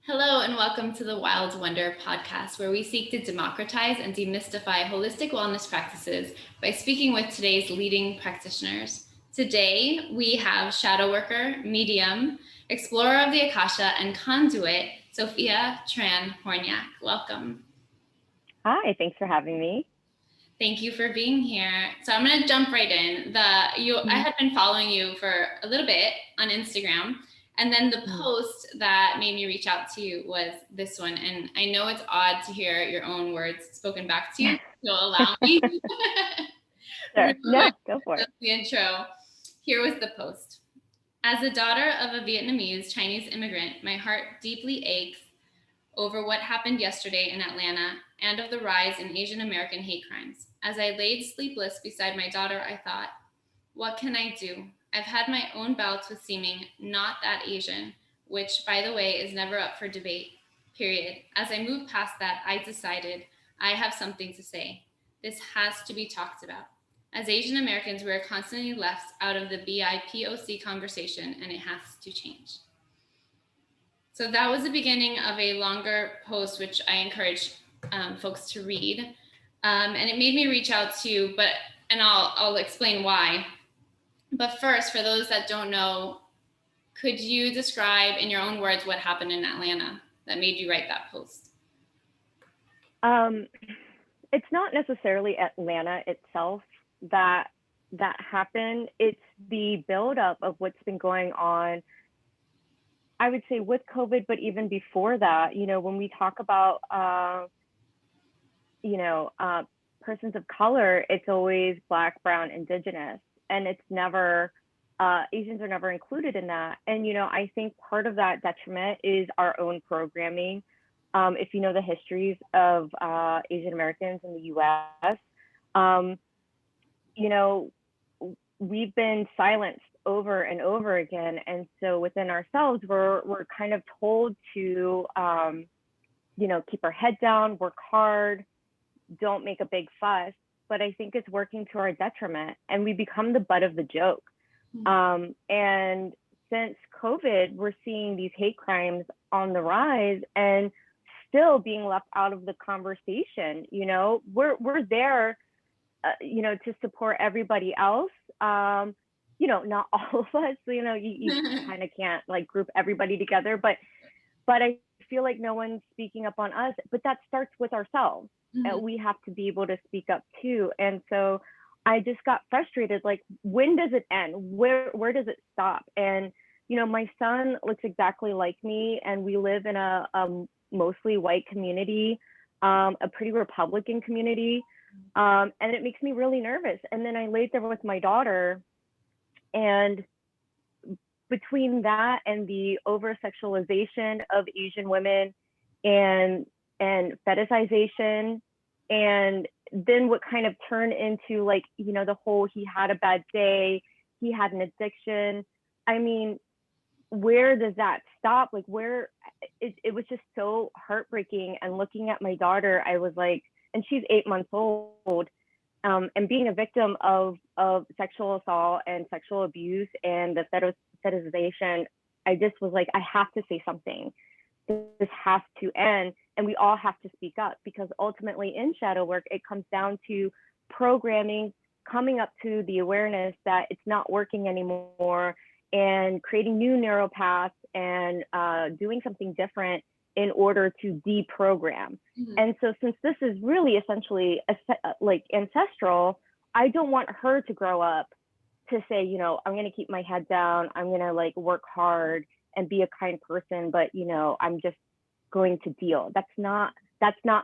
Hello and welcome to the Wild Wonder podcast, where we seek to democratize and demystify holistic wellness practices by speaking with today's leading practitioners. Today, we have shadow worker, medium, explorer of the Akasha, and conduit, Sophia Tran Hornyak. Welcome. Hi, thanks for having me. Thank you for being here. So I'm going to jump right in. I had been following you for a little bit on Instagram. And then the post that made me reach out to you was this one. And I know it's odd to hear your own words spoken back to you. You'll allow me. Sure. No, go for it. The intro. Here was the post. As a daughter of a Vietnamese Chinese immigrant, my heart deeply aches over what happened yesterday in Atlanta and of the rise in Asian American hate crimes. As I laid sleepless beside my daughter, I thought, what can I do? I've had my own bouts with seeming not that Asian, which, by the way, is never up for debate, period. As I moved past that, I decided I have something to say. This has to be talked about. As Asian Americans, we are constantly left out of the BIPOC conversation, and it has to change. So that was the beginning of a longer post, which I encourage folks to read. And it made me reach out to you, and I'll explain why. But first, for those that don't know, could you describe in your own words what happened in Atlanta that made you write that post? It's not necessarily Atlanta itself that happened. It's the buildup of what's been going on, I would say, with COVID, but even before that. When we talk about persons of color, it's always Black, Brown, Indigenous, and it's never Asians are never included in that. And I think part of that detriment is our own programming. If you know the histories of Asian Americans in the U.S., we've been silenced over and over again, and so within ourselves, we're kind of told to keep our head down, work hard, don't make a big fuss. But I think it's working to our detriment, and we become the butt of the joke. And since COVID, we're seeing these hate crimes on the rise and still being left out of the conversation. We're there, to support everybody else. Not all of us. You kind of can't group everybody together, but I feel like no one's speaking up on us. But that starts with ourselves. We have to be able to speak up too. And so I just got frustrated. When does it end? Where does it stop? And my son looks exactly like me, and we live in a mostly white community, a pretty Republican community, and it makes me really nervous. And then I laid there with my daughter, and between that and the over sexualization of Asian women and fetishization, and then what kind of turned into the whole he had a bad day, he had an addiction. I mean, where does that stop? Where it was just so heartbreaking. And looking at my daughter, I was like, and she's 8 months old, and being a victim of sexual assault and sexual abuse and the fetishization, I just was like, I have to say something. This has to end, and we all have to speak up, because ultimately in shadow work, it comes down to programming, coming up to the awareness that it's not working anymore, and creating new neural paths and doing something different in order to deprogram. And so since this is really essentially ancestral, I don't want her to grow up to say, I'm going to keep my head down, I'm going to work hard and be a kind person, but I'm just going to deal. That's not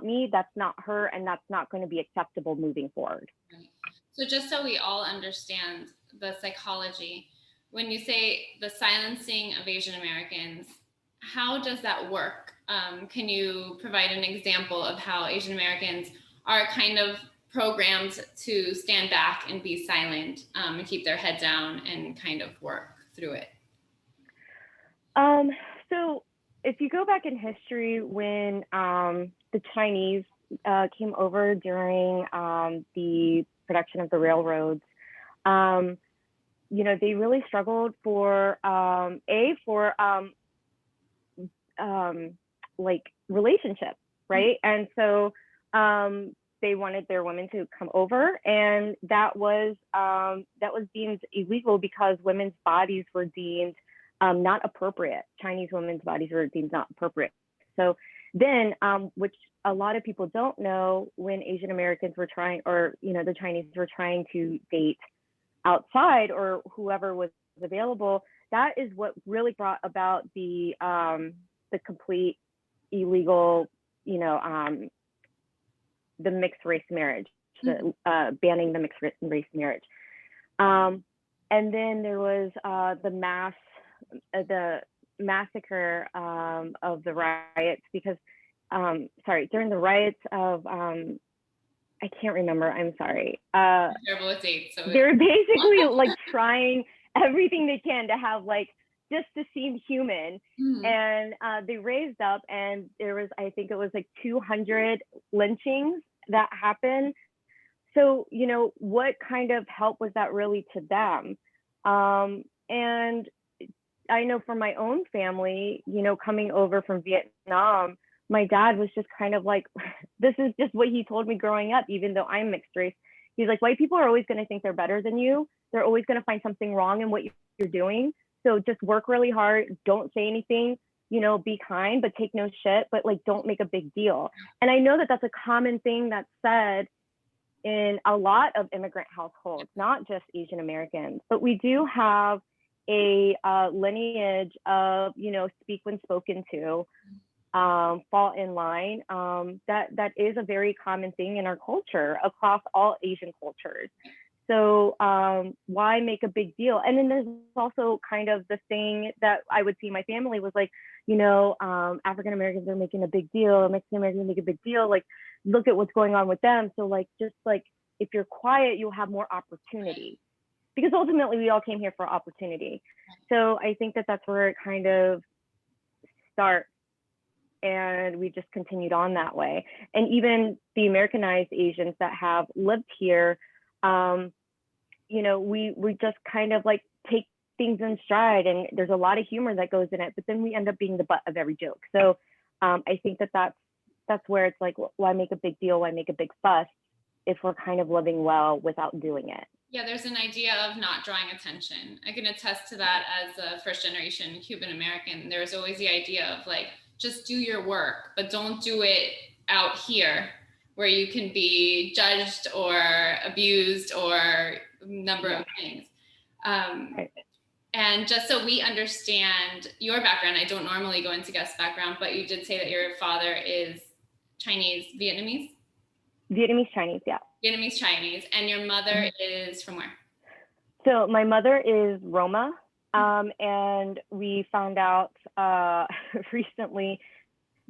me, that's not her, and that's not going to be acceptable moving forward. Right. So just so we all understand the psychology, when you say the silencing of Asian Americans, how does that work? Can you provide an example of how Asian Americans are kind of programmed to stand back and be silent, and keep their head down and kind of work through it? So if you go back in history, when the Chinese came over during the production of the railroads, they really struggled for like relationship, right? And so they wanted their women to come over, and that was deemed illegal because women's bodies were deemed not appropriate. Chinese women's bodies were deemed not appropriate. So then, which a lot of people don't know, when Asian Americans were trying, or the Chinese were trying to date outside or whoever was available, that is what really brought about the complete illegal, the mixed race marriage, banning the mixed race marriage. And then there was the massacre of the riots, because during the riots of I can't remember, I'm sorry. Terrible with dates. So they're basically like trying everything they can to have like just to seem human. And they raised up, and there was, I think it was like 200 lynchings that happened. So, what kind of help was that really to them? And I know for my own family, coming over from Vietnam, my dad was just kind of like, this is just what he told me growing up, even though I'm mixed race. He's like, white people are always going to think they're better than you. They're always going to find something wrong in what you're doing. So just work really hard. Don't say anything, be kind, but take no shit, but like, don't make a big deal. And I know that that's a common thing that's said in a lot of immigrant households, not just Asian Americans, but we do have a lineage of, speak when spoken to, fall in line. That is a very common thing in our culture across all Asian cultures. So why make a big deal? And then there's also kind of the thing that I would see in my family was like, African Americans are making a big deal, Mexican Americans make a big deal, like, look at what's going on with them. So like, just like, if you're quiet, you'll have more opportunity, because ultimately we all came here for opportunity. So I think that that's where it kind of starts. And we just continued on that way. And even the Americanized Asians that have lived here, we just kind of like take things in stride, and there's a lot of humor that goes in it, but then we end up being the butt of every joke. So I think that that's where it's like, why make a big deal? Why make a big fuss if we're kind of living well without doing it? Yeah, there's an idea of not drawing attention. I can attest to that as a first generation Cuban American. There was always the idea of like, just do your work, but don't do it out here where you can be judged or abused or a number of things. Right. And just so we understand your background, I don't normally go into guest background, but you did say that your father is Chinese, Vietnamese? Vietnamese Chinese, yeah. Vietnamese Chinese. And your mother is from where? So my mother is Roma. And we found out recently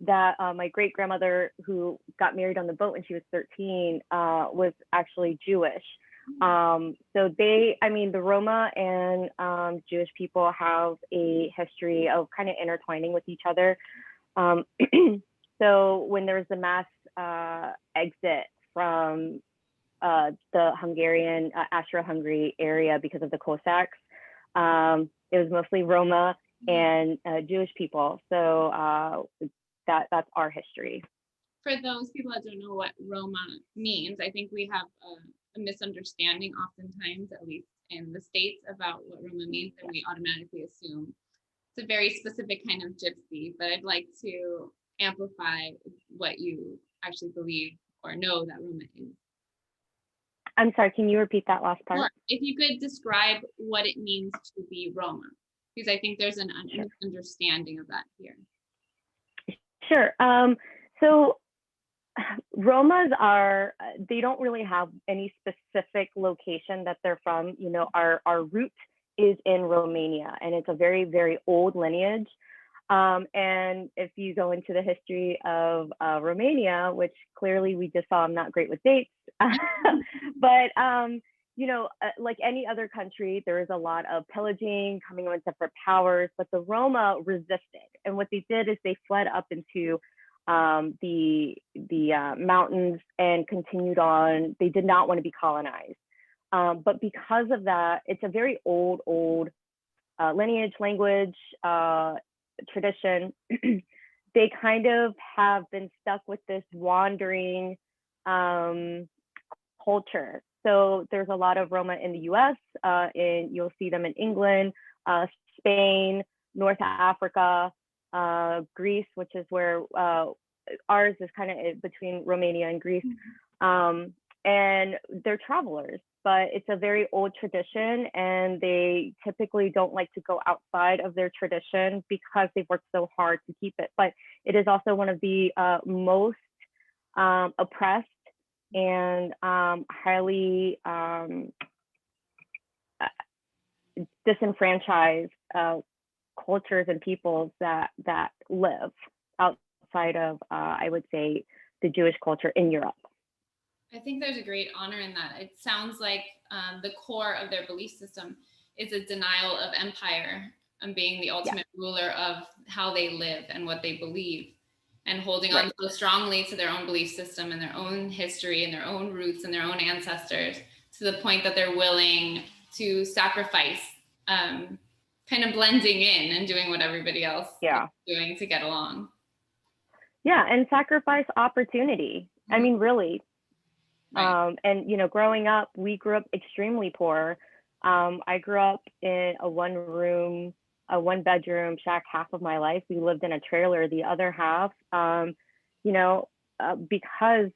that my great grandmother, who got married on the boat when she was 13, was actually Jewish. So the Roma and Jewish people have a history of kind of intertwining with each other. So when there was the mass exit from the Hungarian, Austro-Hungary area because of the Cossacks, it was mostly Roma and Jewish people. So that's our history. For those people that don't know what Roma means, I think we have a misunderstanding oftentimes, at least in the States, about what Roma means, and we automatically assume it's a very specific kind of gypsy. But I'd like to amplify what you actually believe or know that Roma is. I'm sorry, can you repeat that last part? Sure. If you could describe what it means to be Roma, because I think there's an understanding of that here. Sure. So Romas they don't really have any specific location that they're from. Our root is in Romania, and it's a very, very old lineage. And if you go into the history of Romania, which clearly we just saw, I'm not great with dates, but like any other country, there is a lot of pillaging, coming in separate powers, but the Roma resisted. And what they did is they fled up into the mountains and continued on. They did not want to be colonized. But because of that, it's a very old lineage, language, tradition. they kind of have been stuck with this wandering culture. So there's a lot of Roma in the US, and you'll see them in England, Spain, North Africa, Greece, which is where ours is kind of between Romania and Greece. And they're travelers, but it's a very old tradition, and they typically don't like to go outside of their tradition because they've worked so hard to keep it. But it is also one of the most oppressed and highly disenfranchised cultures and peoples that live outside of, I would say, the Jewish culture in Europe. I think there's a great honor in that. It sounds like the core of their belief system is a denial of empire and being the ultimate ruler of how they live and what they believe, and holding on so strongly to their own belief system and their own history and their own roots and their own ancestors, to the point that they're willing to sacrifice, kind of blending in and doing what everybody else is doing to get along. Yeah, and sacrifice opportunity. I mean, really. And, you know, growing up, we grew up extremely poor. I grew up in a one-bedroom shack half of my life. We lived in a trailer the other half, you know, because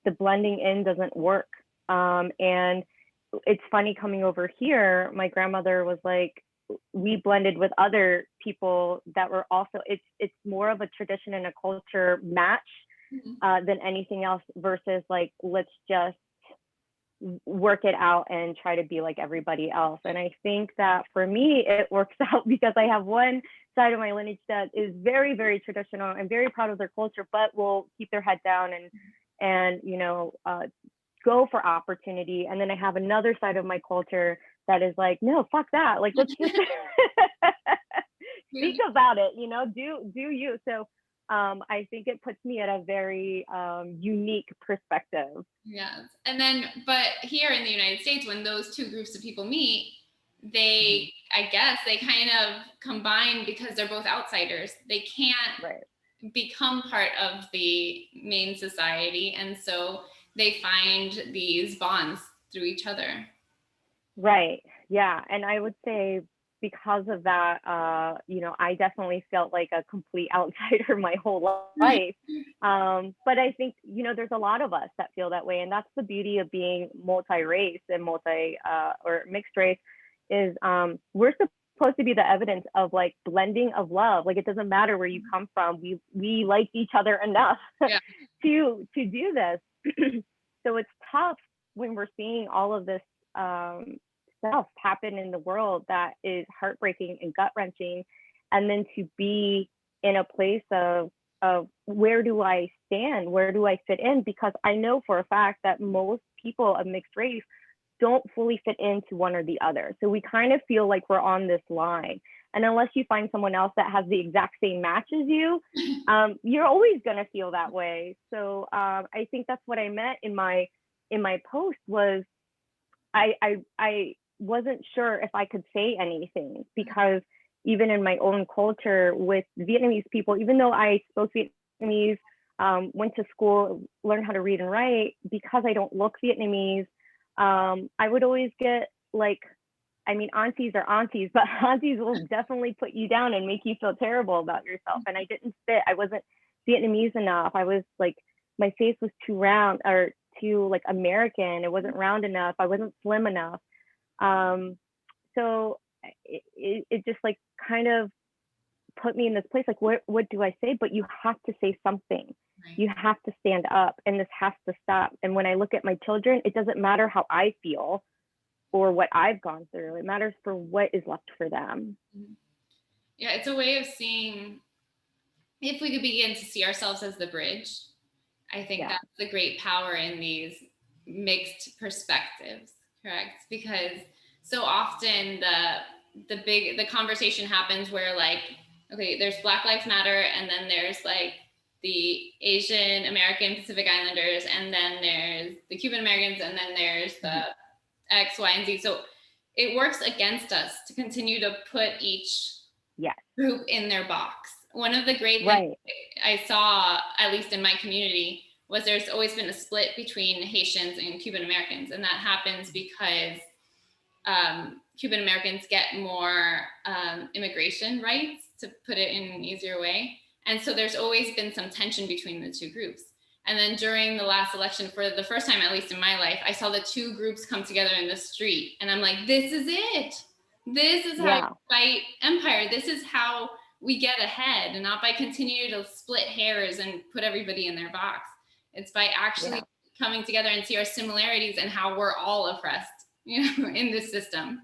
the blending in doesn't work. And it's funny coming over here, my grandmother was like, we blended with other people that were also, it's more of a tradition and a culture match than anything else, versus like, let's just work it out and try to be like everybody else. And I think that for me, it works out because I have one side of my lineage that is very, very traditional and very proud of their culture, but will keep their head down and you know, go for opportunity. And then I have another side of my culture that is like, no, fuck that. Like, let's just speak about it, you know, do you. So I think it puts me at a very unique perspective. Yes. And then, but here in the United States, when those two groups of people meet, they, I guess, they kind of combine because they're both outsiders. They can't become part of the main society. And so they find these bonds through each other. Right. Yeah. And I would say because of that, you know, I definitely felt like a complete outsider my whole life. But I think, you know, there's a lot of us that feel that way. And that's the beauty of being multi-race and or mixed race is we're supposed to be the evidence of like blending of love. Like, it doesn't matter where you come from. We like each other enough to do this. So it's tough when we're seeing all of this stuff happen in the world that is heartbreaking and gut-wrenching, and then to be in a place of where do I stand, where do I fit in, because I know for a fact that most people of mixed race don't fully fit into one or the other. So we kind of feel like we're on this line, and unless you find someone else that has the exact same match as you, you're always going to feel that way. So I think that's what I meant in my post was I wasn't sure if I could say anything, because even in my own culture with Vietnamese people, even though I spoke Vietnamese, went to school, learned how to read and write, because I don't look Vietnamese, I would always get like, I mean, aunties are aunties, but aunties will definitely put you down and make you feel terrible about yourself. And I didn't fit. I wasn't Vietnamese enough. I was like, my face was too round or too like American. It wasn't round enough. I wasn't slim enough. So it just like kind of put me in this place, like, what do I say? But you have to say something. Right. You have to stand up, and this has to stop. And when I look at my children, it doesn't matter how I feel or what I've gone through. It matters for what is left for them. Yeah, it's a way of seeing, if we could begin to see ourselves as the bridge, I think that's the great power in these mixed perspectives, correct? Because so often the conversation happens where like, okay, there's Black Lives Matter, and then there's like the Asian American Pacific Islanders, and then there's the Cuban Americans, and then there's the X, Y, and Z. So it works against us to continue to put each group in their box. One of the great things I saw, at least in my community, was there's always been a split between Haitians and Cuban Americans. And that happens because Cuban Americans get more immigration rights, to put it in an easier way. And so there's always been some tension between the two groups. And then during the last election, for the first time, at least in my life, I saw the two groups come together in the street. And I'm like, this is it. This is how you fight empire. This is how we get ahead, and not by continuing to split hairs and put everybody in their box. It's by actually coming together and see our similarities and how we're all oppressed, in this system.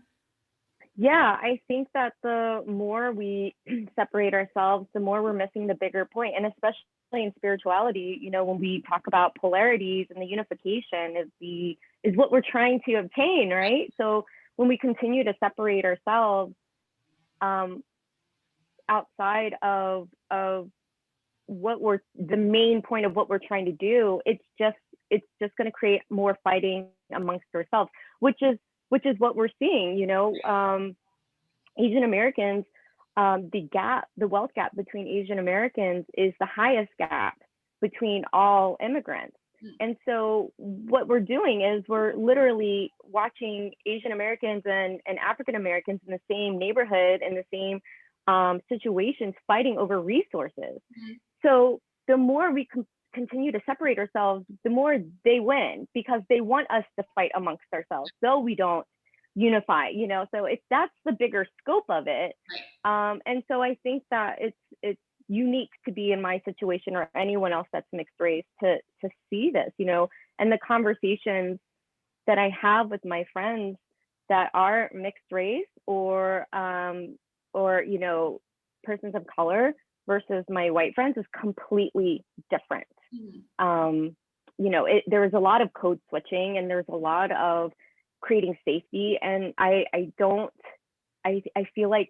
Yeah, I think that the more we separate ourselves, the more we're missing the bigger point. And especially in spirituality, when we talk about polarities and the unification is what we're trying to obtain, right? So when we continue to separate ourselves outside of what the main point of what we're trying to do, it's just going to create more fighting amongst ourselves, which is what we're seeing. Asian Americans, the wealth gap between Asian Americans is the highest gap between all immigrants. And so what we're doing is we're literally watching Asian Americans and African Americans in the same neighborhood, in the same situations, fighting over resources. So the more we continue to separate ourselves, the more they win, because they want us to fight amongst ourselves, though we don't unify, so that's the bigger scope of it. And so I think that it's unique to be in my situation, or anyone else that's mixed race, to see this, and the conversations that I have with my friends that are mixed race, or persons of color versus my white friends, is completely different. There was a lot of code switching, and there's a lot of creating safety, and I feel like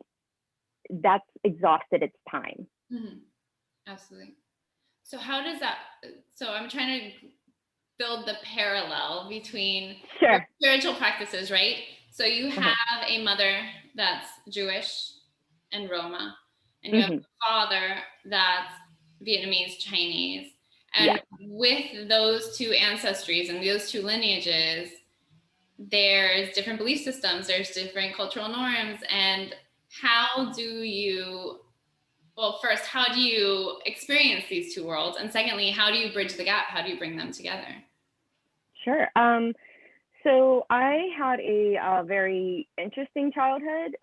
that's exhausted its time. Absolutely. So how does that, so I'm trying to build the parallel between spiritual practices, right? So you have a mother that's Jewish and Roma, and you have a father that's Vietnamese, Chinese, and with those two ancestries and those two lineages, there's different belief systems, there's different cultural norms. And how do you experience these two worlds? And secondly, how do you bridge the gap? How do you bring them together? Sure. So I had a very interesting childhood.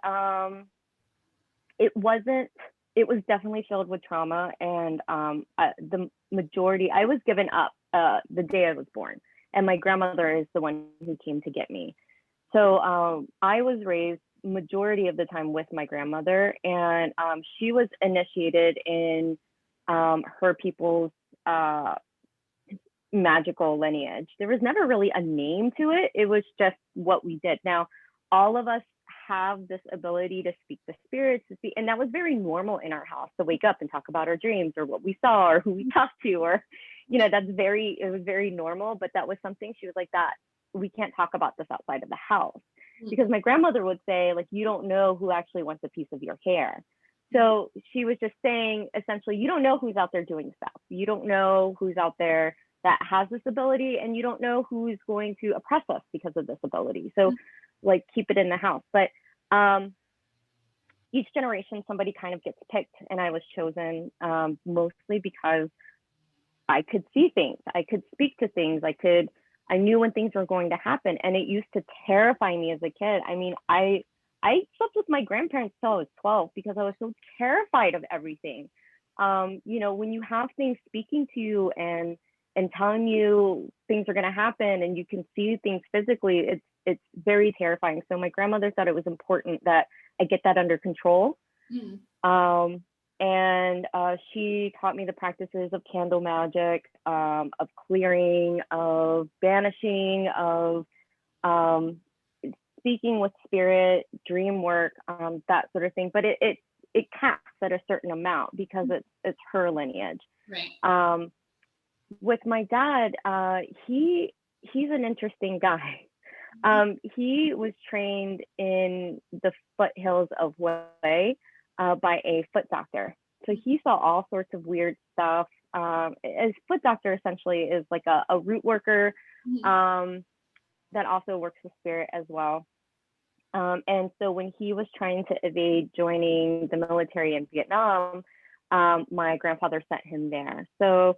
It was definitely filled with trauma, and the majority, I was given up the day I was born, and my grandmother is the one who came to get me. So I was raised majority of the time with my grandmother, and she was initiated in her people's magical lineage. There was never really a name to it. It was just what we did. Now, all of us have this ability to speak to spirits, and that was very normal in our house, to wake up and talk about our dreams, or what we saw, or who we talked to, or it was very normal. But that was something she was like, that we can't talk about this outside of the house, because my grandmother would say, like, you don't know who actually wants a piece of your hair. So she was just saying, essentially, you don't know who's out there doing stuff. You don't know who's out there that has this ability, and you don't know who's going to oppress us because of this ability. So like, keep it in the house. But each generation, somebody kind of gets picked, and I was chosen mostly because I could see things, I could speak to things, I knew when things were going to happen, and it used to terrify me as a kid. I mean, I slept with my grandparents till I was 12 because I was so terrified of everything. When you have things speaking to you and telling you things are going to happen, and you can see things physically, it's very terrifying. So my grandmother thought it was important that I get that under control. And she taught me the practices of candle magic, of clearing, of banishing, of speaking with spirit, dream work, that sort of thing. But it caps at a certain amount because it's her lineage. Right. With my dad, he's an interesting guy. He was trained in the foothills of Hue by a foot doctor. So he saw all sorts of weird stuff. His foot doctor essentially is like a root worker that also works with spirit as well. And so when he was trying to evade joining the military in Vietnam, my grandfather sent him there. So,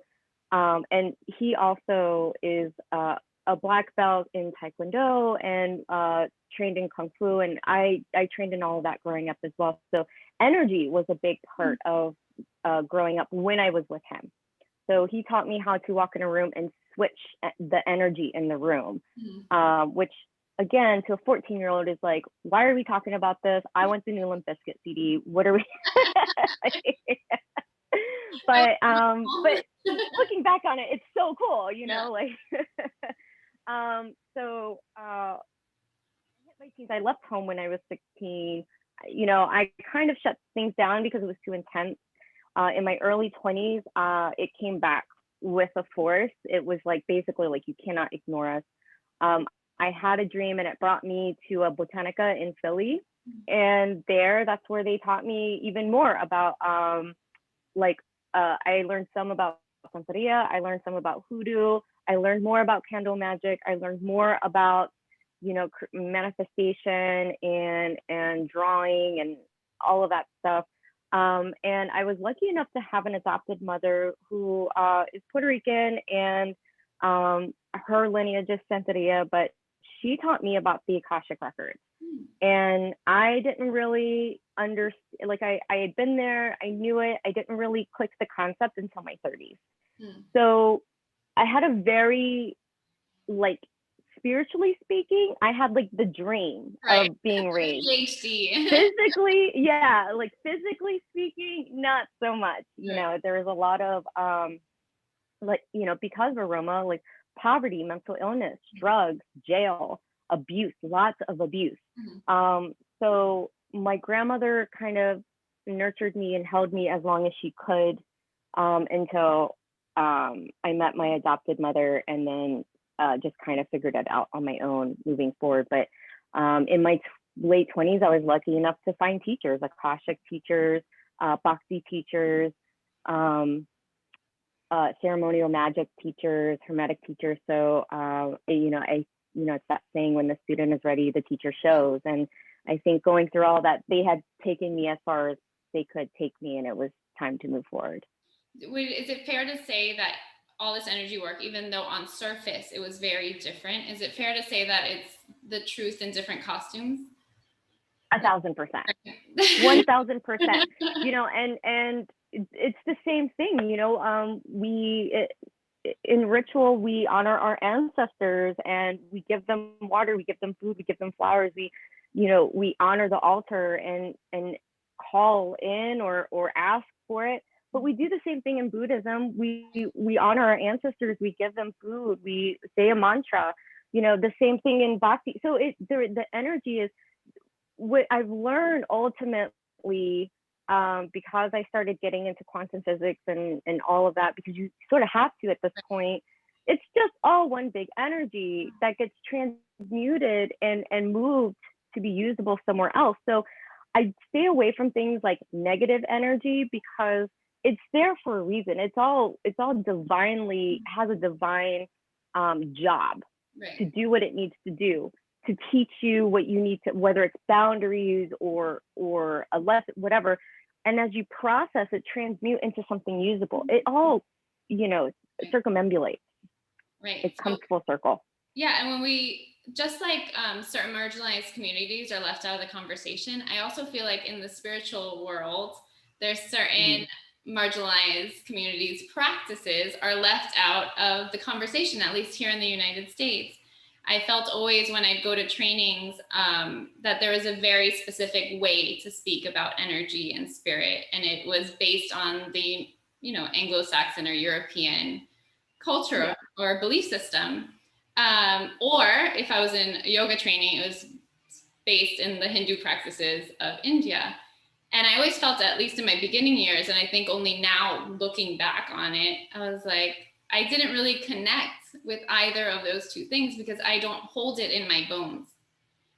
and he also is a black belt in Taekwondo and trained in Kung Fu. And I trained in all of that growing up as well. So energy was a big part of growing up when I was with him. So he taught me how to walk in a room and switch the energy in the room, which again, to a 14-year-old is like, why are we talking about this? I want the new Limp Bizkit CD. What are we? but looking back on it, it's so cool, you know, like, so I hit my teens. I left home when I was 16. You know, I kind of shut things down because it was too intense. In my early 20s, it came back with a force. It was like, basically like, you cannot ignore us. I had a dream and it brought me to a Botanica in Philly. And that's where they taught me even more about, I learned some about Santeria. I learned some about hoodoo. I learned more about candle magic. I learned more about, you know, manifestation and drawing and all of that stuff. And I was lucky enough to have an adopted mother who is Puerto Rican, and her lineage is Santeria, but she taught me about the Akashic records. And I didn't really understand, like I had been there, I knew it, I didn't really click the concept until my 30s. So I had a very, like, spiritually speaking, I had like the dream of being raised. PhD. Physically, yeah, like physically speaking, not so much. You know, there was a lot of like, you know, because of Roma, like poverty, mental illness, drugs, jail, abuse, lots of abuse. So my grandmother kind of nurtured me and held me as long as she could until I met my adopted mother, and then just kind of figured it out on my own moving forward. But in my late 20s, I was lucky enough to find teachers, Akashic teachers, Bhakti teachers, ceremonial magic teachers, hermetic teachers. So, it's that saying, when the student is ready, the teacher shows. And I think going through all that, they had taken me as far as they could take me, and it was time to move forward. Is it fair to say that all this energy work, even though on surface it was very different, is it fair to say that it's the truth in different costumes? 1,000%. 1,000%. You know, and it's the same thing, you know, in ritual, we honor our ancestors and we give them water, we give them food, we give them flowers, we honor the altar and call in or ask for it. But we do the same thing in Buddhism. We honor our ancestors, we give them food, we say a mantra, you know, the same thing in Bhakti. So the energy is what I've learned ultimately, because I started getting into quantum physics and all of that, because you sort of have to at this point. It's just all one big energy that gets transmuted and moved to be usable somewhere else. So I stay away from things like negative energy, because it's there for a reason. It's all divinely, has a divine job to do what it needs to do, to teach you what you need to, whether it's boundaries or a lesson, whatever. And as you process it, transmute into something usable. It all, circumambulates. Right. It comes full circle. Yeah, and when we, just like certain marginalized communities are left out of the conversation, I also feel like in the spiritual world, there's certain marginalized communities' practices are left out of the conversation, at least here in the United States. I felt always when I'd go to trainings that there was a very specific way to speak about energy and spirit, and it was based on the, Anglo-Saxon or European culture or belief system. Or if I was in yoga training, it was based in the Hindu practices of India. And I always felt, at least in my beginning years, and I think only now looking back on it, I was like, I didn't really connect with either of those two things because I don't hold it in my bones.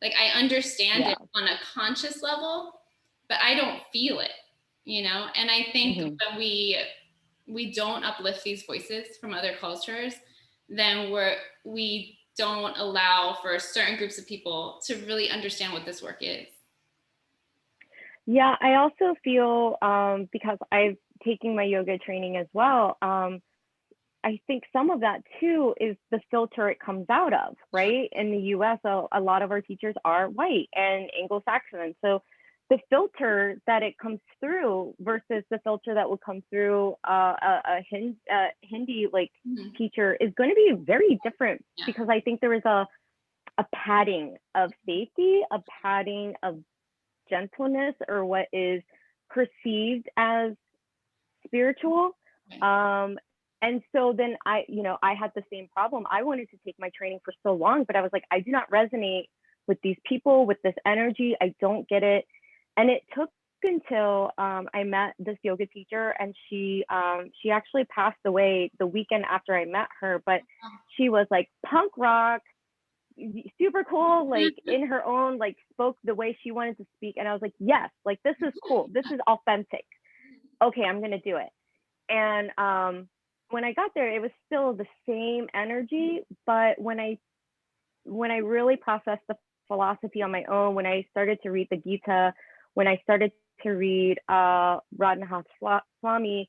Like I understand it on a conscious level, but I don't feel it. you know? And I think Mhm. when we don't uplift these voices from other cultures, then we don't allow for certain groups of people to really understand what this work is. Yeah, I also feel because I've taken my yoga training as well. I think some of that too is the filter it comes out of, right? In the US, a lot of our teachers are white and Anglo-Saxon. And so the filter that it comes through versus the filter that would come through Hindi like Mhm. teacher is going to be very different, Yeah. because I think there is a padding of safety, a padding of gentleness, or what is perceived as spiritual. Right. And so then I had the same problem. I wanted to take my training for so long, but I was like, I do not resonate with these people, with this energy. I don't get it. And it took until I met this yoga teacher, and she actually passed away the weekend after I met her. But she was like punk rock, super cool, like in her own, like spoke the way she wanted to speak. And I was like, yes, like this is cool. This is authentic. Okay, I'm gonna do it. And when I got there, it was still the same energy. But when I really processed the philosophy on my own, when I started to read the Gita, when I started to read Radhanath Swami,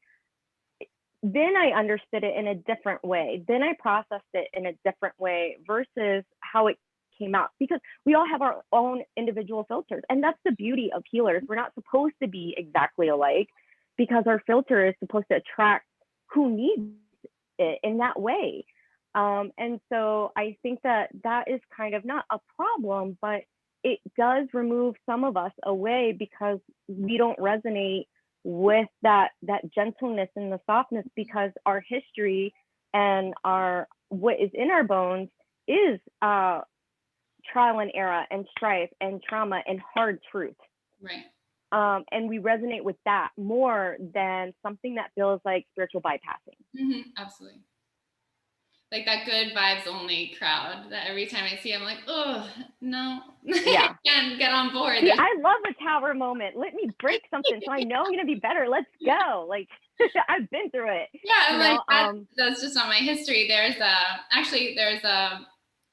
then I understood it in a different way. Then I processed it in a different way versus how it came out, because we all have our own individual filters. And that's the beauty of healers. We're not supposed to be exactly alike, because our filter is supposed to attract who needs it in that way. And so I think that that is kind of not a problem, but it does remove some of us away because we don't resonate with that gentleness and the softness, because our history and our what is in our bones is trial and error and strife and trauma and hard truth. Right. And we resonate with that more than something that feels like spiritual bypassing. Absolutely. Like that good vibes only crowd that every time I see, I'm like, oh no, I Yeah. can't get on board. See, I love a tower moment. Let me break something so I know I'm gonna be better. Let's go. Like I've been through it. Yeah, I'm You like know. that's just not my history. There's a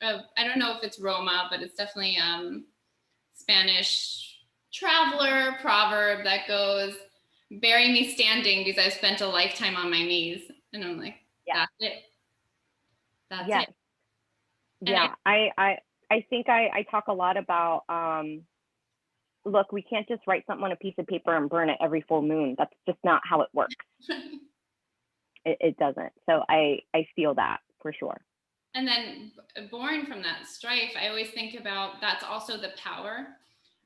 I don't know if it's Roma, but it's definitely Spanish traveler proverb that goes, "Bury me standing because I've spent a lifetime on my knees," and I'm like, Yeah. that's it. That's it. Yes. And Yeah. I think I talk a lot about look, we can't just write something on a piece of paper and burn it every full moon. That's just not how it works. It doesn't. So I feel that for sure. And then born from that strife, I always think about that's also the power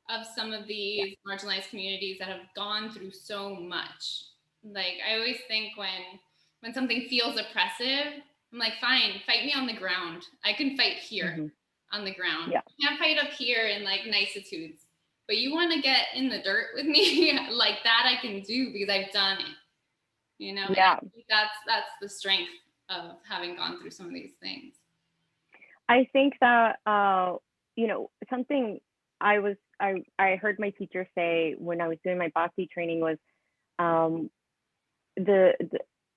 of some of Yeah. these marginalized communities that have gone through so much. Like I always think when something feels oppressive, I'm like, fine, fight me on the ground. I can fight here Mm-hmm. on the ground. Yeah. I can't fight up here in like nicitudes. But you want to get in the dirt with me, like that I can do because I've done it. You know, and I Yeah. think that's the strength of having gone through some of these things. I think that something I heard my teacher say when I was doing my Bhakti training was um, the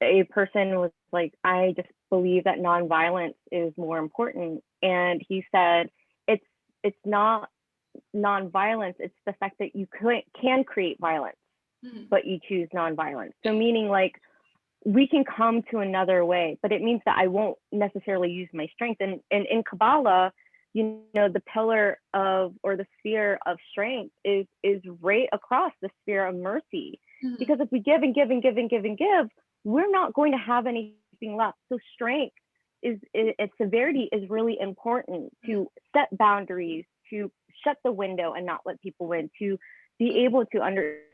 a person was like, I just believe that nonviolence is more important, and he said it's not nonviolence, it's the fact that you can create violence, but you choose nonviolence. So meaning like we can come to another way, but it means that I won't necessarily use my strength. And in Kabbalah, the pillar of, or the sphere of strength is right across the sphere of mercy. Because if we give and give and give and give and give, we're not going to have anything left. So strength its severity is really important to set boundaries, to shut the window and not let people in, to be able to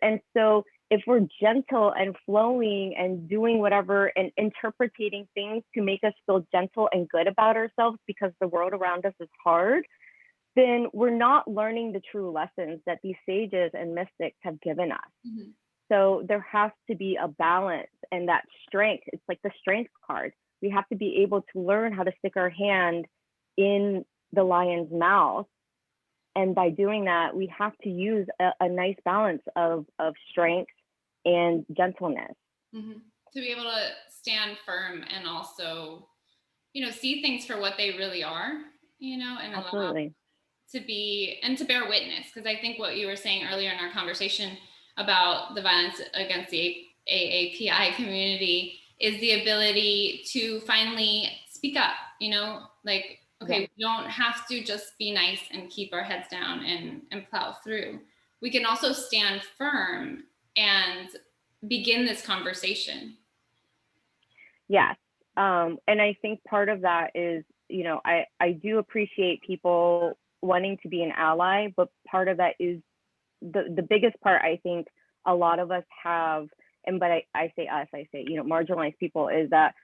and so if we're gentle and flowing and doing whatever and interpreting things to make us feel gentle and good about ourselves because the world around us is hard, then we're not learning the true lessons that these sages and mystics have given us. So there has to be a balance, and that strength, it's like the strength card. We have to be able to learn how to stick our hand in the lion's mouth. And by doing that, we have to use a nice balance of strength and gentleness. Mm-hmm. To be able to stand firm and also, see things for what they really are, and allow Absolutely. to be and to bear witness. Because I think what you were saying earlier in our conversation about the violence against the AAPI community is the ability to finally speak up, like, okay, we don't have to just be nice and keep our heads down and plow through. We can also stand firm and begin this conversation. Yes. And I think part of that is, I do appreciate people wanting to be an ally, but part of that is the biggest part I think a lot of us have, but I say us, I say, marginalized people, is that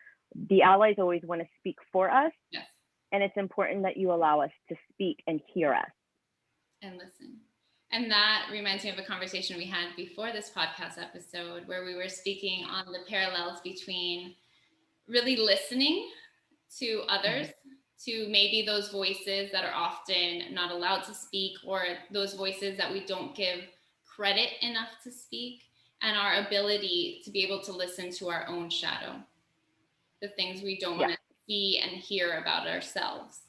the allies always want to speak for us. Yes. And it's important that you allow us to speak and hear us. And listen. And that reminds me of a conversation we had before this podcast episode where we were speaking on the parallels between really listening to others, to maybe those voices that are often not allowed to speak, or those voices that we don't give credit enough to speak, and our ability to be able to listen to our own shadow, the things we don't want to see and hear about ourselves.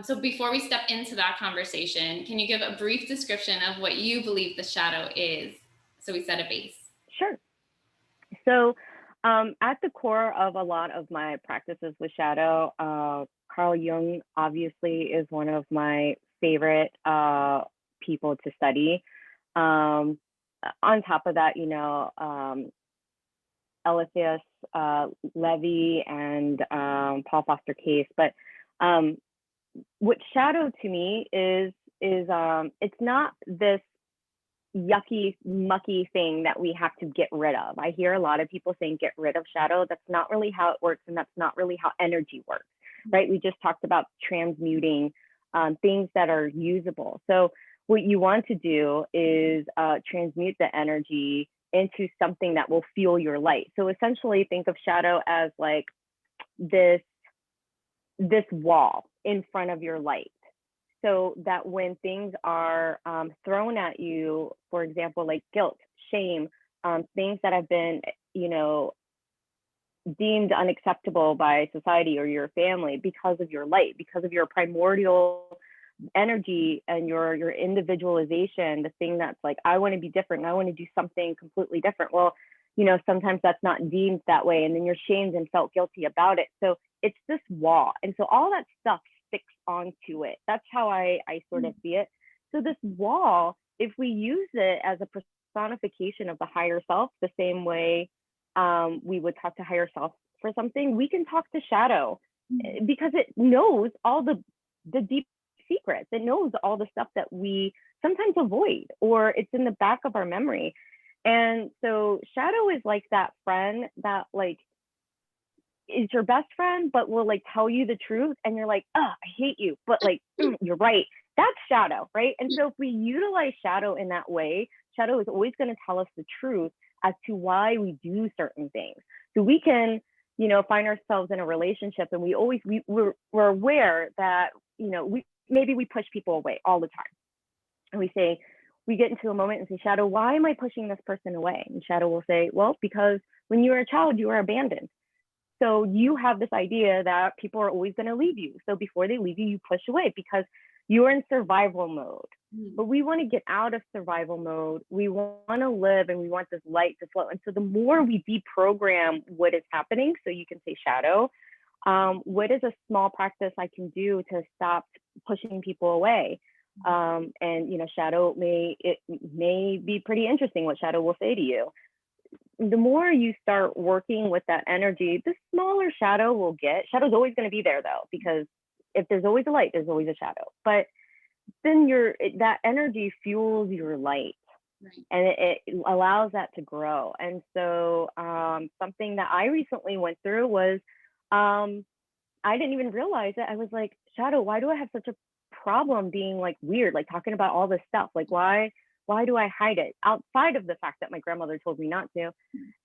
So before we step into that conversation, can you give a brief description of what you believe the shadow is, so we set a base? Sure. So at the core of a lot of my practices with shadow, Carl Jung obviously is one of my favorite people to study. On top of that, Eliphas Levi and Paul Foster Case. But what shadow to me is it's not this yucky, mucky thing that we have to get rid of. I hear a lot of people saying get rid of shadow. That's not really how it works, and that's not really how energy works, right? We just talked about transmuting things that are usable. So what you want to do is transmute the energy into something that will fuel your light. So essentially think of shadow as like this wall in front of your light. So that when things are thrown at you, for example, like guilt, shame, things that have been, deemed unacceptable by society or your family because of your light, because of your primordial energy and your individualization, the thing that's like, I want to be different, I want to do something completely different. Well, sometimes that's not deemed that way, and then you're shamed and felt guilty about it. So it's this wall. And so all that stuff sticks onto it. That's how I sort of see it. So this wall, if we use it as a personification of the higher self, the same way we would talk to higher self for something, we can talk to shadow because it knows all the deep secrets. It knows all the stuff that we sometimes avoid, or it's in the back of our memory. And so shadow is like that friend that like is your best friend, but will like tell you the truth, and you're like, oh, I hate you, but like you're right. That's shadow, right? And so if we utilize shadow in that way, shadow is always going to tell us the truth as to why we do certain things. So we can, find ourselves in a relationship, and we're aware that, we push people away all the time. And we get into a moment and say, shadow, why am I pushing this person away? And shadow will say, well, because when you were a child, you were abandoned. So you have this idea that people are always going to leave you. So before they leave you, you push away because you're in survival mode. But we want to get out of survival mode. We want to live, and we want this light to flow. And so the more we deprogram what is happening, so you can say shadow, what is a small practice I can do to stop pushing people away? And shadow may be pretty interesting what shadow will say to you. The more you start working with that energy, the smaller shadow will get. Shadow's always going to be there though, because if there's always a light, there's always a shadow. But then that energy fuels your light, right? And it allows that to grow. And so something that I recently went through was I didn't even realize it. I was like, shadow, why do I have such a problem being like weird, like talking about all this stuff? Like, why do I hide it outside of the fact that my grandmother told me not to?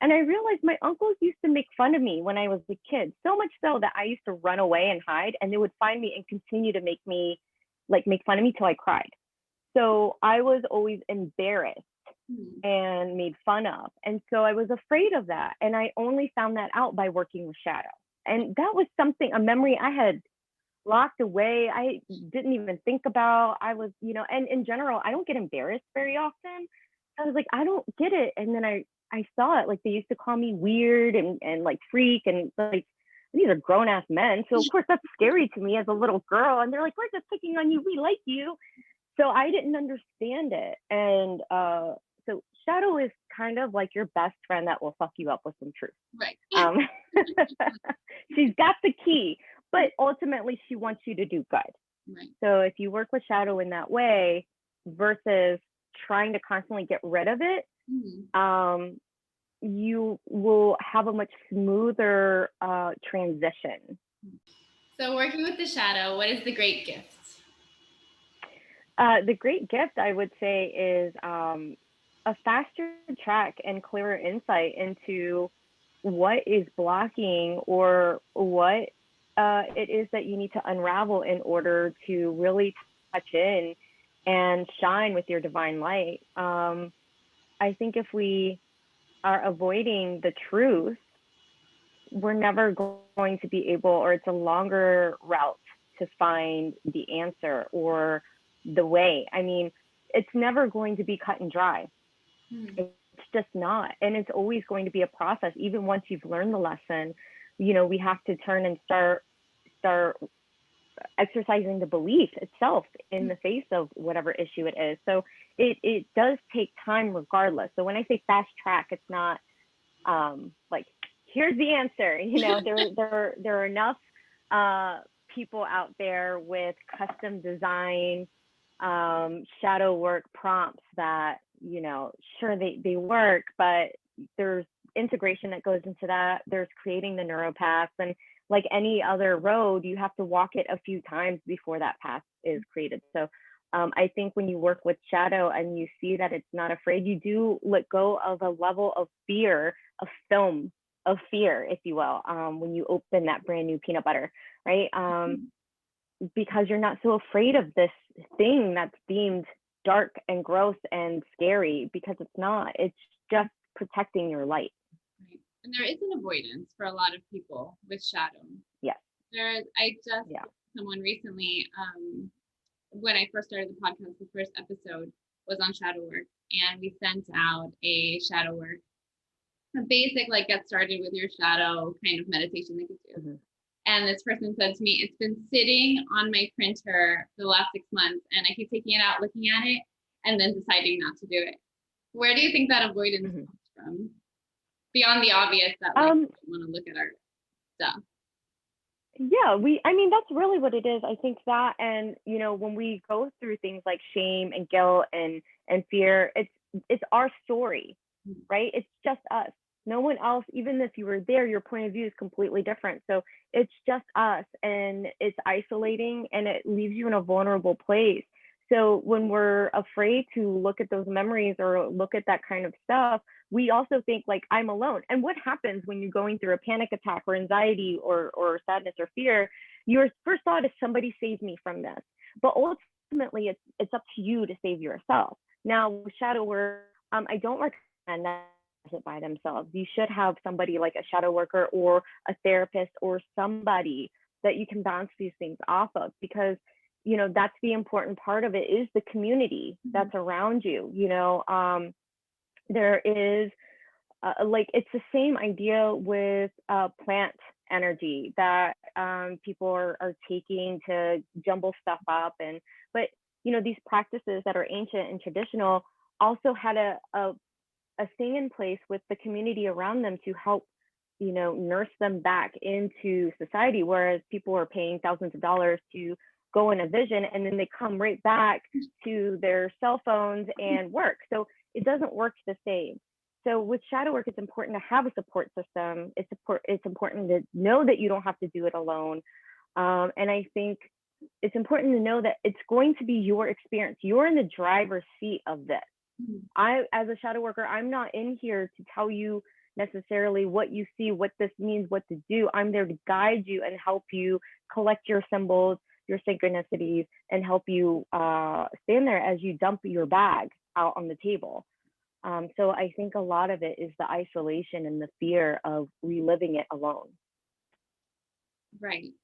And I realized my uncles used to make fun of me when I was a kid, so much so that I used to run away and hide, and they would find me and continue to make fun of me till I cried. So I was always embarrassed and made fun of. And so I was afraid of that. And I only found that out by working with shadow. And that was something, a memory I had locked away. I didn't even think about. I was, and in general, I don't get embarrassed very often. So I was like, I don't get it. And then I saw it, like they used to call me weird and like freak, and like these are grown ass men. So of course that's scary to me as a little girl. And they're like, we're just picking on you. We like you. So I didn't understand it. And so shadow is kind of like your best friend that will fuck you up with some truth. Right. She's got the key, but ultimately she wants you to do good. Right. So if you work with shadow in that way versus trying to constantly get rid of it, you will have a much smoother transition. So working with the shadow, what is the great gift? The great gift, I would say, is a faster track and clearer insight into what is blocking or what it is that you need to unravel in order to really touch in and shine with your divine light. I think if we are avoiding the truth, we're never going to be able, or it's a longer route to find the answer or the way. I mean, it's never going to be cut and dry. It's just not. And it's always going to be a process. Even once you've learned the lesson, we have to turn and start exercising the belief itself in the face of whatever issue it is. So it does take time regardless. So when I say fast track, it's not like, here's the answer. There are enough people out there with custom design shadow work prompts that, sure, they work, but there's integration that goes into that. There's creating the neuropaths, and like any other road, you have to walk it a few times before that path is created. So I think when you work with shadow and you see that it's not afraid, you do let go of a level of fear, of film of fear, if you will, when you open that brand new peanut butter, right? Because you're not so afraid of this thing that's deemed dark and gross and scary, because it's not. It's just protecting your light. Right. And there is an avoidance for a lot of people with shadow. Yes. I just someone recently, when I first started the podcast, the first episode was on shadow work, and we sent out a shadow work, a basic like get started with your shadow kind of meditation they could do. And this person said to me, it's been sitting on my printer for the last 6 months, and I keep taking it out, looking at it, and then deciding not to do it. Where do you think that avoidance comes from? Beyond the obvious that we want to look at our stuff. Yeah, that's really what it is. I think that, and when we go through things like shame and guilt and fear, it's our story, right? It's just us. No one else, even if you were there, your point of view is completely different. So it's just us, and it's isolating, and it leaves you in a vulnerable place. So when we're afraid to look at those memories or look at that kind of stuff, we also think like, I'm alone. And what happens when you're going through a panic attack or anxiety or sadness or fear? Your first thought is, somebody save me from this. But ultimately, it's up to you to save yourself. Now, with shadow work, I don't recommend that it by themselves. You should have somebody like a shadow worker or a therapist or somebody that you can bounce these things off of, because that's the important part of it, is the community that's around you. There is like, it's the same idea with plant energy that people are taking to jumble stuff up, but these practices that are ancient and traditional also had a thing in place with the community around them to help nurse them back into society, whereas people are paying thousands of dollars to go in a vision, and then they come right back to their cell phones and work. So it doesn't work the same. So with shadow work, it's important to have a support system. It's important to know that you don't have to do it alone. And I think it's important to know that it's going to be your experience. You're in the driver's seat of this. As a shadow worker, I'm not in here to tell you necessarily what you see, what this means, what to do. I'm there to guide you and help you collect your symbols, your synchronicities, and help you stand there as you dump your bag out on the table. So I think a lot of it is the isolation and the fear of reliving it alone. Right.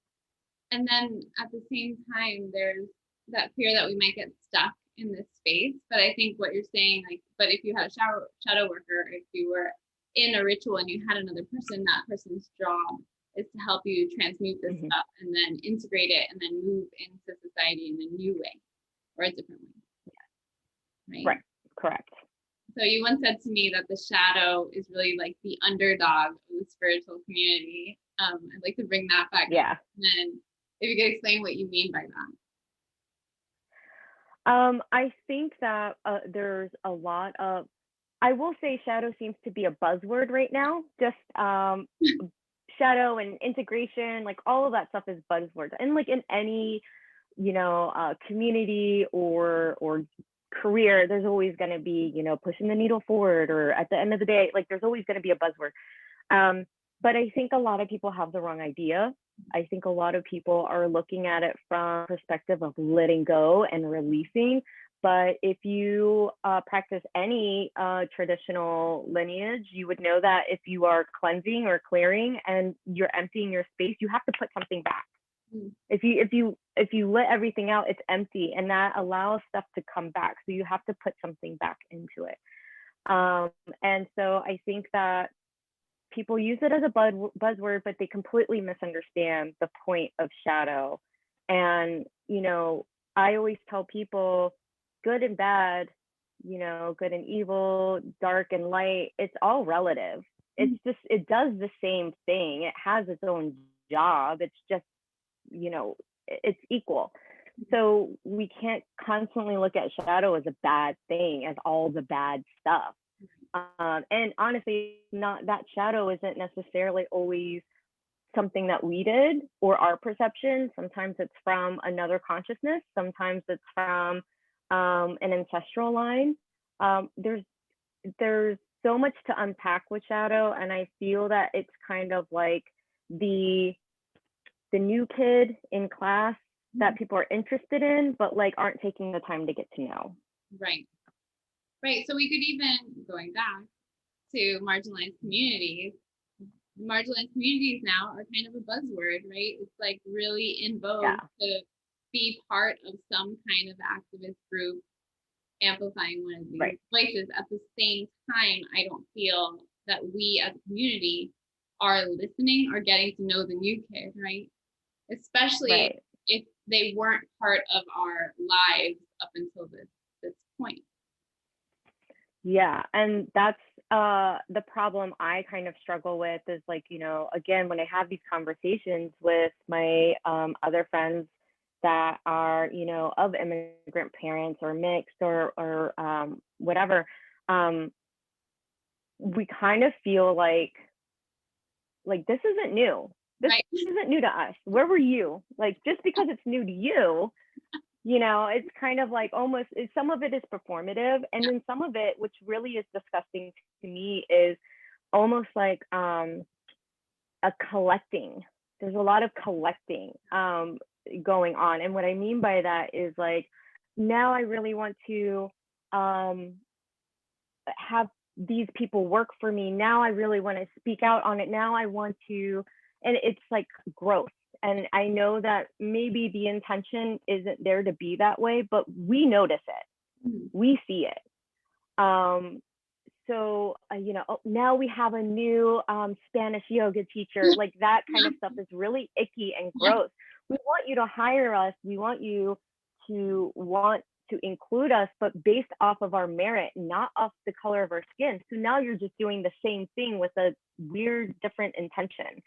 And then at the same time, there's that fear that we might get stuck in this space. But I think what you're saying, like, but if you had a shadow worker, if you were in a ritual and you had another person, that person's job is to help you transmute this stuff and then integrate it and then move into society in a new way or a different way. Right. Correct. So you once said to me that the shadow is really like the underdog of the spiritual community. I'd like to bring that back. Yeah. And if you could explain what you mean by that. I think that there's a lot of, I will say shadow seems to be a buzzword right now. Just shadow and integration, like all of that stuff is buzzwords. And like in any, community or career, there's always going to be, pushing the needle forward, or at the end of the day, like there's always going to be a buzzword. But I think a lot of people have the wrong idea. I think a lot of people are looking at it from perspective of letting go and releasing. But if you practice any traditional lineage, you would know that if you are cleansing or clearing and you're emptying your space, you have to put something back. If you let everything out, it's empty, and that allows stuff to come back. So you have to put something back into it. And so I think that people use it as a buzzword, but they completely misunderstand the point of shadow. And, I always tell people good and bad, good and evil, dark and light, it's all relative. It's just, it does the same thing. It has its own job. It's just, it's equal. So we can't constantly look at shadow as a bad thing, as all the bad stuff. And honestly, not that shadow isn't necessarily always something that we did or our perception. Sometimes it's from another consciousness. Sometimes it's from an ancestral line. There's so much to unpack with shadow, and I feel that it's kind of like the new kid in class that people are interested in, but like aren't taking the time to get to know. Right. So we could even, going back to marginalized communities, marginalized communities now are kind of a buzzword, right? It's like really in vogue to be part of some kind of activist group amplifying one of these voices. At the same time, I don't feel that we as a community are listening or getting to know the new kid, right? Especially if they weren't part of our lives up until this point. Yeah, and that's the problem I kind of struggle with is like, again, when I have these conversations with my other friends that are, of immigrant parents or mixed or whatever, we kind of feel like this isn't new. This isn't new to us. Where were you? Like, just because it's new to you, it's kind of like almost, some of it is performative, and then some of it, which really is disgusting to me, is almost like a collecting. There's a lot of collecting going on. And what I mean by that is like, now I really want to have these people work for me. Now I really want to speak out on it. Now I want to, and it's like growth. And I know that maybe the intention isn't there to be that way, but we notice it. We see it. So, now we have a new Spanish yoga teacher. Like that kind of stuff is really icky and gross. We want you to hire us. We want you to want to include us, but based off of our merit, not off the color of our skin. So now you're just doing the same thing with a weird, different intention.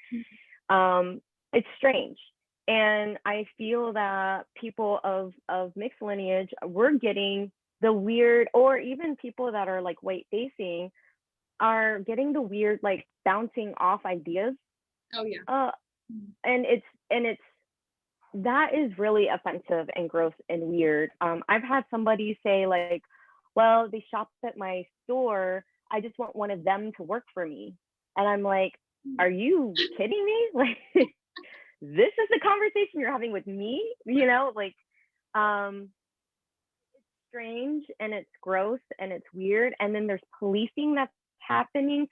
It's strange. And I feel that people of mixed lineage, we're getting the weird, or even people that are like white facing are getting the weird, like bouncing off ideas. Oh yeah. And it's that is really offensive and gross and weird. I've had somebody say like, well, they shopped at my store. I just want one of them to work for me. And I'm like, are you kidding me? Like, this is the conversation you're having with me, it's strange and it's gross and it's weird. And then there's policing that's happening.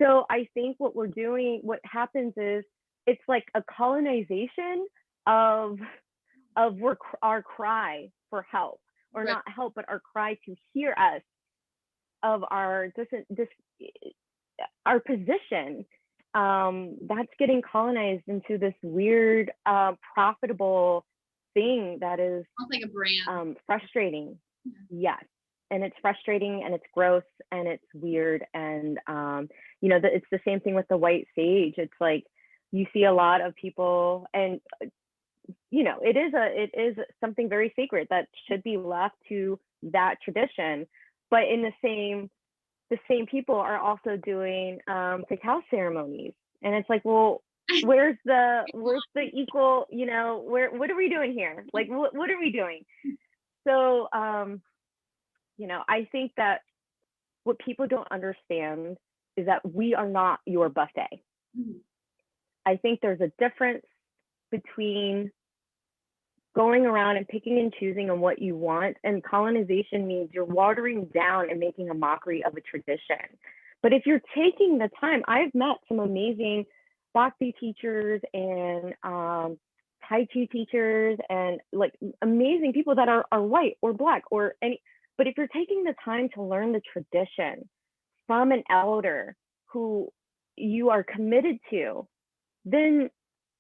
So I think what happens is it's like a colonization of our cry for help, or not help, but our cry to hear us, of our our position. That's getting colonized into this weird profitable thing that is almost like a brand. Frustrating. Yes. And it's frustrating and it's gross and it's weird. And it's the same thing with the white sage. It's like you see a lot of people, and it is something very sacred that should be left to that tradition. But in the same people are also doing cacao ceremonies, and it's like, well, where's the equal, what are we doing here? Like, what are we doing? So I think that what people don't understand is that we are not your buffet. Mm-hmm. I think there's a difference between going around and picking and choosing on what you want, and colonization means you're watering down and making a mockery of a tradition. But if you're taking the time, I've met some amazing Bhakti teachers and Tai Chi teachers, and like amazing people that are white or black or any, but if you're taking the time to learn the tradition from an elder who you are committed to, then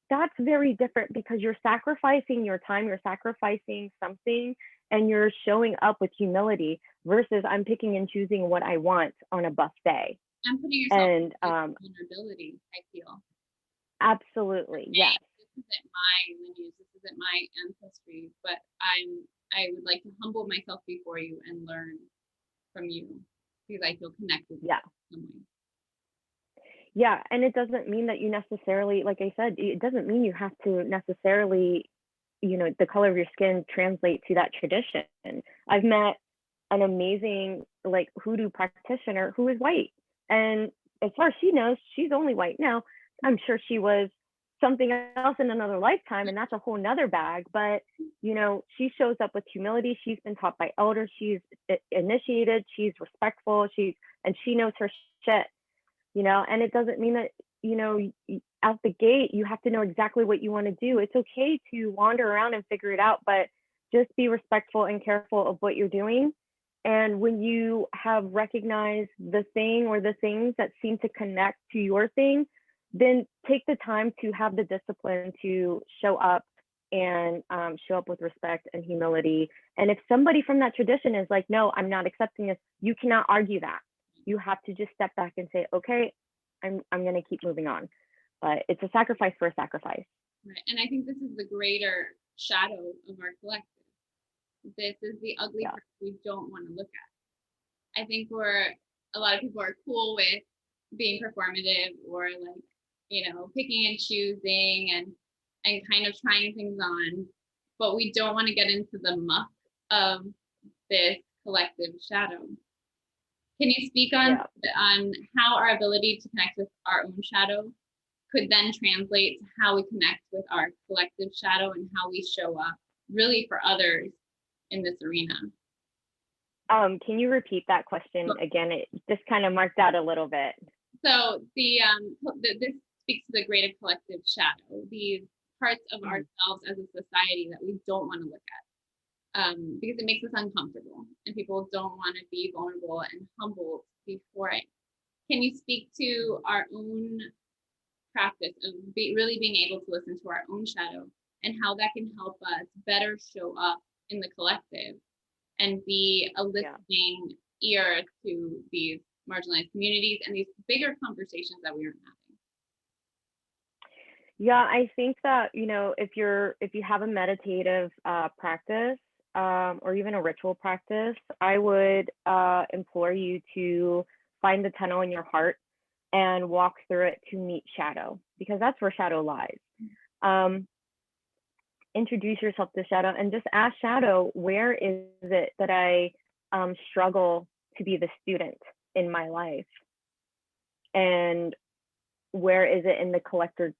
that's very different, because you're sacrificing your time, you're sacrificing something, and you're showing up with humility, versus I'm picking and choosing what I want on a buffet. I'm putting yourself in vulnerability, I feel. Absolutely, yes. This isn't my lineage, this isn't my ancestry, but I would like to humble myself before you and learn from you, because I feel connected. Yeah. In some way. Yeah, and it doesn't mean that you necessarily, like I said, it doesn't mean you have to necessarily, the color of your skin translate to that tradition. I've met an amazing like hoodoo practitioner who is white, and as far as she knows, she's only white. Now, I'm sure she was something else in another lifetime, and that's a whole nother bag, but she shows up with humility. She's been taught by elders, she's initiated, she's respectful, and she knows her shit. And it doesn't mean that, out the gate, you have to know exactly what you want to do. It's okay to wander around and figure it out, but just be respectful and careful of what you're doing. And when you have recognized the thing or the things that seem to connect to your thing, then take the time to have the discipline to show up, and show up with respect and humility. And if somebody from that tradition is like, no, I'm not accepting this, you cannot argue that. You have to just step back and say, okay, I'm going to keep moving on. But it's a sacrifice for a sacrifice. Right. And I think this is the greater shadow of our collective. This is the ugly part we don't want to look at. I think a lot of people are cool with being performative, or like, picking and choosing and kind of trying things on, but we don't want to get into the muck of this collective shadow. Can you speak on how our ability to connect with our own shadow could then translate to how we connect with our collective shadow, and how we show up really for others in this arena? Can you repeat that question again? It just kind of marked out a little bit. So this speaks to the greater collective shadow, these parts of ourselves as a society that we don't want to look at, because it makes us uncomfortable, and people don't want to be vulnerable and humbled before it. Can you speak to our own practice of really being able to listen to our own shadow, and how that can help us better show up in the collective and be a listening ear to these marginalized communities and these bigger conversations that we aren't having? Yeah, I think that, if you have a meditative practice, or even a ritual practice, I would implore you to find the tunnel in your heart and walk through it to meet shadow, because that's where shadow lies. Introduce yourself to shadow and just ask shadow, where is it that I struggle to be the student in my life? And where is it in the collective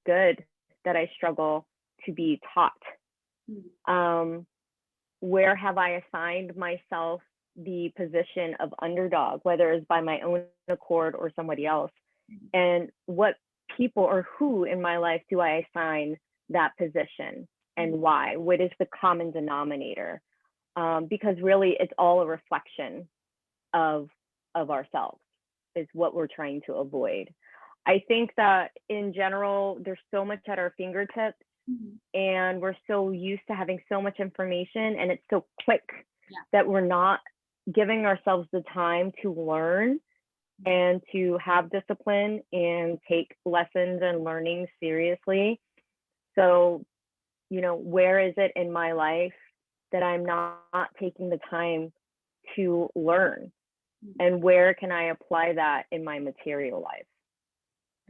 good that I struggle to be taught? where have I assigned myself the position of underdog, whether it's by my own accord or somebody else, and what people or who in my life do I assign that position and why? What is the common denominator? Because really it's all a reflection of ourselves is what we're trying to avoid. I think that in general, there's so much at our fingertips and we're so used to having so much information and it's so quick that we're not giving ourselves the time to learn and to have discipline and take lessons and learning seriously. So, you know, where is it in my life that I'm not taking the time to learn? And where can I apply that in my material life?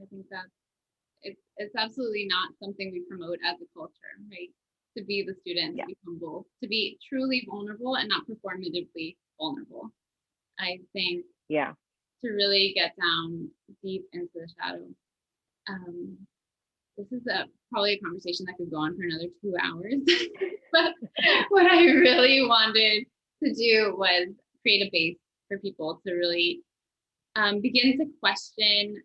I think that it's absolutely not something we promote as a culture, right? To be the student, to be humble, to be truly vulnerable and not performatively vulnerable. I think to really get down deep into the shadow. This is probably a conversation that could go on for another 2 hours. But what I really wanted to do was create a base for people to really begin to question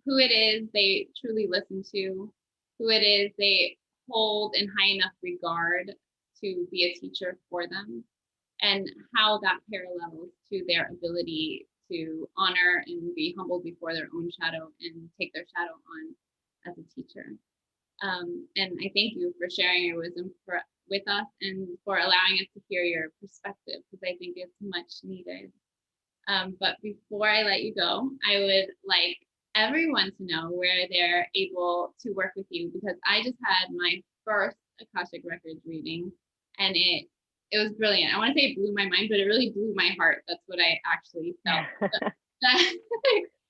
who it is they truly listen to, who it is they hold in high enough regard to be a teacher for them, and how that parallels to their ability to honor and be humbled before their own shadow and take their shadow on as a teacher. And I thank you for sharing your wisdom with us and for allowing us to hear your perspective, because I think it's much needed. But before I let you go, I would like everyone to know where they're able to work with you, because I just had my first Akashic Records reading and it was brilliant. I want to say it blew my mind, but it really blew my heart. That's what I actually felt.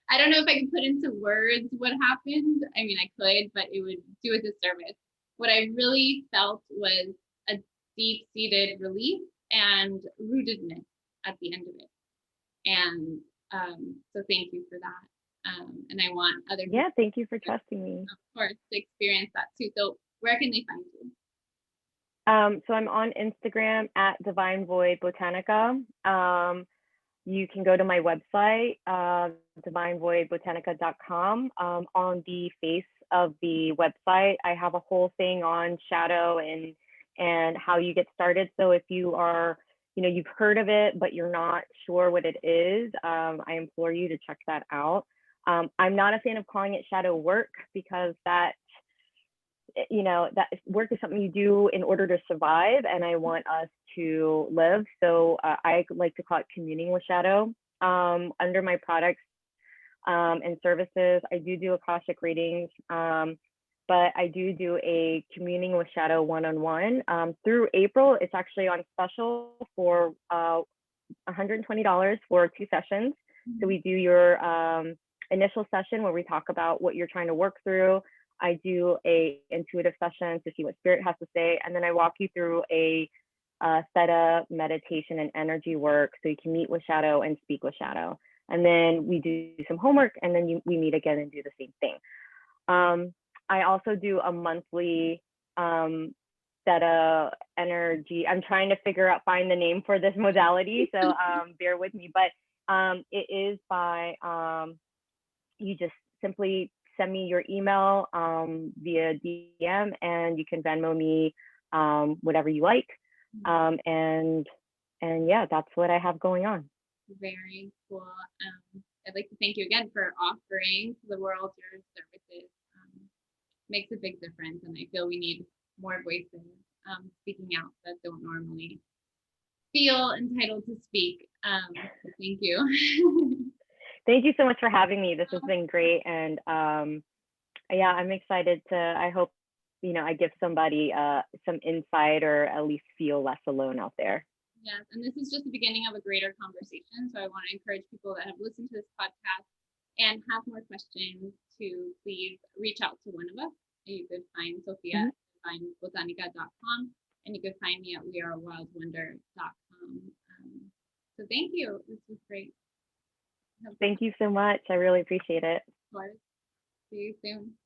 I don't know if I can put into words what happened. I mean, I could, but it would do a disservice. What I really felt was a deep-seated relief and rootedness at the end of it. And so thank you for that. And I want other people, thank you for trusting me. of course, to experience that too. So where can they find you? So I'm on Instagram at Divine Void Botanica. You can go to my website, divinevoidbotanica.com. On the face of the website, I have a whole thing on shadow and how you get started. So if you are, you know, you've heard of it, but you're not sure what it is, I implore you to check that out. I'm not a fan of calling it shadow work, because that, you know, that work is something you do in order to survive, and I want us to live. So I like to call it communing with shadow. Under my products and services, I do Akashic readings, but I do a communing with shadow one-on-one. Through April, it's actually on special for $120 for 2 sessions. So we do your initial session where we talk about what you're trying to work through. I do a intuitive session to see what spirit has to say, and then I walk you through a theta meditation and energy work, so you can meet with shadow and speak with shadow. And then we do some homework, and then we meet again and do the same thing. I also do a monthly theta energy. I'm trying to find the name for this modality, so bear with me. But it is by you just simply send me your email via DM, and you can Venmo me whatever you like. And yeah, that's what I have going on. Very cool. I'd like to thank you again for offering to the world your services. Makes a big difference, and I feel we need more voices speaking out that don't normally feel entitled to speak. So thank you. Thank you so much for having me. This has been great, and yeah, I'm excited to. I hope, you know, I give somebody some insight, or at least feel less alone out there. Yes, and this is just the beginning of a greater conversation. So I want to encourage people that have listened to this podcast and have more questions to please reach out to one of us. You could find Sophia at divinebotanica.com, and you could find me at wearewildwonder.com. So thank you. This was great. Thank you so much. I really appreciate it. Of course. See you soon.